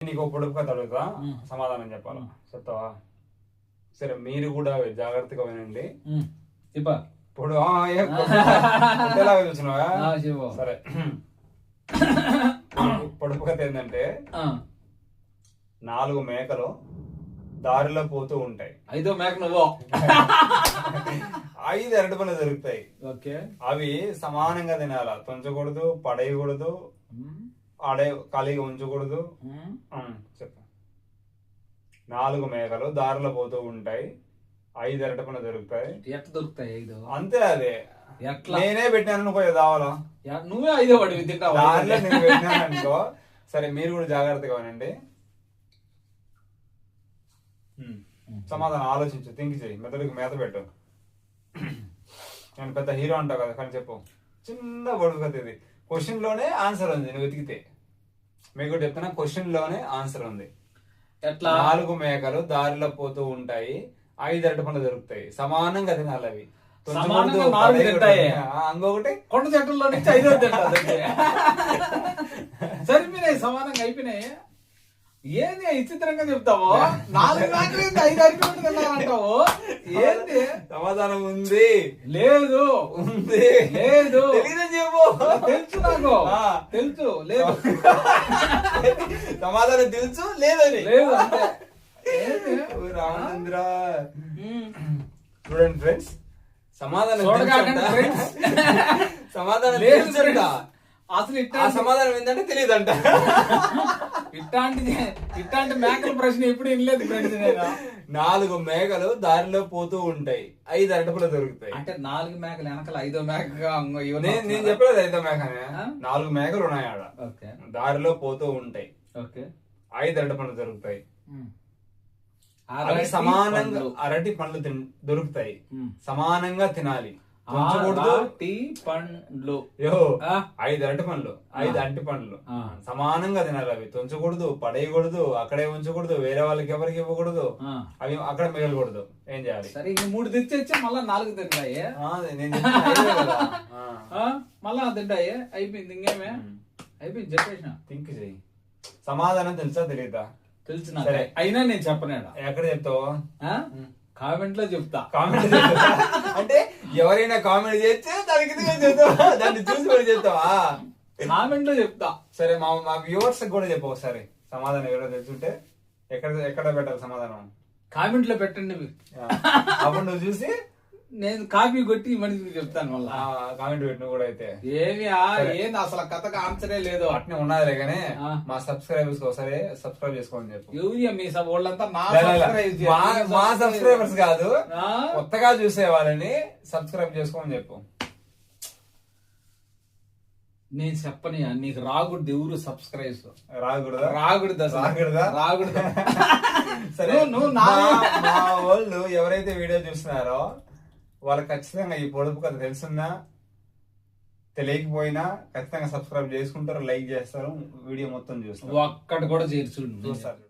నీకు పొడుపు కథ అడుగుతా, సమాధానం చెప్పాలా? చెప్తావా? సరే, మీరు కూడా జాగ్రత్తగా వినండి. ఇప్పుడు చూసినావా? సరే, పొడుపు కథ ఏంటంటే 4 మేకలు దారిలో పోతూ ఉంటాయి. 5వ మేక నువ్వు. 5 అరటిపళ్ళు దొరుకుతాయి. అవి సమానంగా తినాలా, తుంచకూడదు, పడేయకూడదు, ఖాళీగా ఉంచకూడదు. చెప్పు. 4 మేకలు దారిలో పోతూ ఉంటాయి, 5 అరటిపళ్ళు దొరుకుతాయి. ఎట్లా దొరుకుతాయి 5? అంతే, అదే ఎట్లా నేనే పెట్టాను అనుకో, దావాలా నువ్వే 5వ వాడివి తింటావు. దారిలో నేను పెట్టినాను అనుకో. సరే, మీరు కూడా జాగ్రత్తగా వినండి. సమాధానం ఆలోచించు, థింక్ చేయి, మెదడుకు మేత పెట్టు. నేను పెద్ద హీరో అంటావు కదా, కానీ చెప్పు. చిన్న పొడుపు కథ ఇది. క్వశ్చన్ లోనే ఆన్సర్ ఉంది, నువ్వు వెతికితే. మీకు చెప్తున్నా, క్వశ్చన్ లోనే ఆన్సర్ ఉంది. 4 మేకలు దారిలో పోతూ ఉంటాయి, 5 అరటిపళ్ళు దొరుకుతాయి. సమానంగా తినాలి అవి. ఇంకొకటి కొండ చెట్టుల్లో నుంచి 5వ తింటారు. సరిపోయినాయి, సమానంగా అయిపోయినాయి. ఏంది విచిత్రంగా చెప్తావు? 4 మేకలు 5 అరటిపళ్ళు తిన్నారంటావు. ఏంది? సమాధానం ఉంది. లేదు, ఉంది. లేదు, చెప్పు. తెలుసు, నాకు తెలుసు. లేదు, సమాధానం తెలుసు, లేదని. లేదు. రామచంద్ర, చూడండి ఫ్రెండ్స్, సమాధానం సమాధానం తెలుసంట, అసలు సమాధానం ఏంటంటే తెలియదంట. ఇట్లాంటి మేకల ప్రశ్న ఎప్పుడు వినలేదు ఫ్రెండ్స్. 4 మేకలు దారిలో పోతూ ఉంటాయి, 5 అరటిపళ్ళు దొరుకుతాయి. అంటే 4 మేకలు వెనకాల 5వ మేకగా నేను చెప్పలేదు 5వ మేకనే. 4 మేకలు ఉన్నాయి ఆడ, దారిలో పోతూ ఉంటాయి, 5 అరటిపళ్ళు దొరుకుతాయి. అవి సమానంగా అరటి పండ్లు దొరుకుతాయి, సమానంగా తినాలి. పండ్లు 5 అరటి పండ్లు, 5 అంటి పండ్లు సమానంగా తినాలి. అవి తుంచకూడదు, పడేయకూడదు, అక్కడే ఉంచకూడదు, వేరే వాళ్ళకి ఎవరికి ఇవ్వకూడదు, అవి అక్కడ మిగలకూడదు. ఏం చేయాలి? సరే, 3 తెచ్చి మళ్ళా 4 తింటాయి. మళ్ళా తింటాయి. అయిపోయింది, ఇంకేమే అయిపోయింది. చెప్పేసిన. థింక్ చెయ్యి. సమాధానం తెలుసా తెలియదా? తెలుసు. అయినా నేను చెప్పను. ఎక్కడ చెప్తావు? కామెంట్ లో చెప్తా. కామెంట్ అంటే ఎవరైనా కామెంట్ చేస్తే దాన్ని చూసి కూడా చెప్తావా? కామెంట్ లో చెప్తా. సరే, మా వ్యూవర్స్ కూడా చెప్పు ఒకసారి. సమాధానం ఎవరో తెలుసుంటే ఎక్కడ పెట్టాలి సమాధానం? కామెంట్ లో పెట్టండి. అప్పుడు నువ్వు చూసి నేను కాపీ కొట్టి మనిషికి చెప్తాను. మళ్ళా కామెంట్ పెట్టిన కూడా అయితే ఏమి ఏంది అసలు కథకు ఆన్సరే లేదు. అట్నే ఉన్నదిలే కానీ మా సబ్స్క్రైబర్స్ ఒకసారి సబ్స్క్రైబ్ చేసుకోమని చెప్పు. ఎవరియా మీ వాళ్ళంతా? మా సబ్స్క్రైబర్స్ కాదు, కొత్తగా చూసే వాళ్ళని సబ్స్క్రైబ్ చేసుకోమని చెప్పు. నేను చెప్పని నీకు రాకూడదు. ఎవరు సబ్స్క్రైబ్స్ రాకూడదా? రాకూడదా? సరే, మా వాళ్ళు ఎవరైతే వీడియో చూస్తున్నారో వాళ్ళకి ఖచ్చితంగా ఈ పొడుపు కథ తెలుసున్నా తెలియకపోయినా ఖచ్చితంగా సబ్స్క్రైబ్ చేసుకుంటారు, లైక్ చేస్తారు, వీడియో మొత్తం చూస్తారు. ఒక్కటి కూడా చేర్చుంటారు.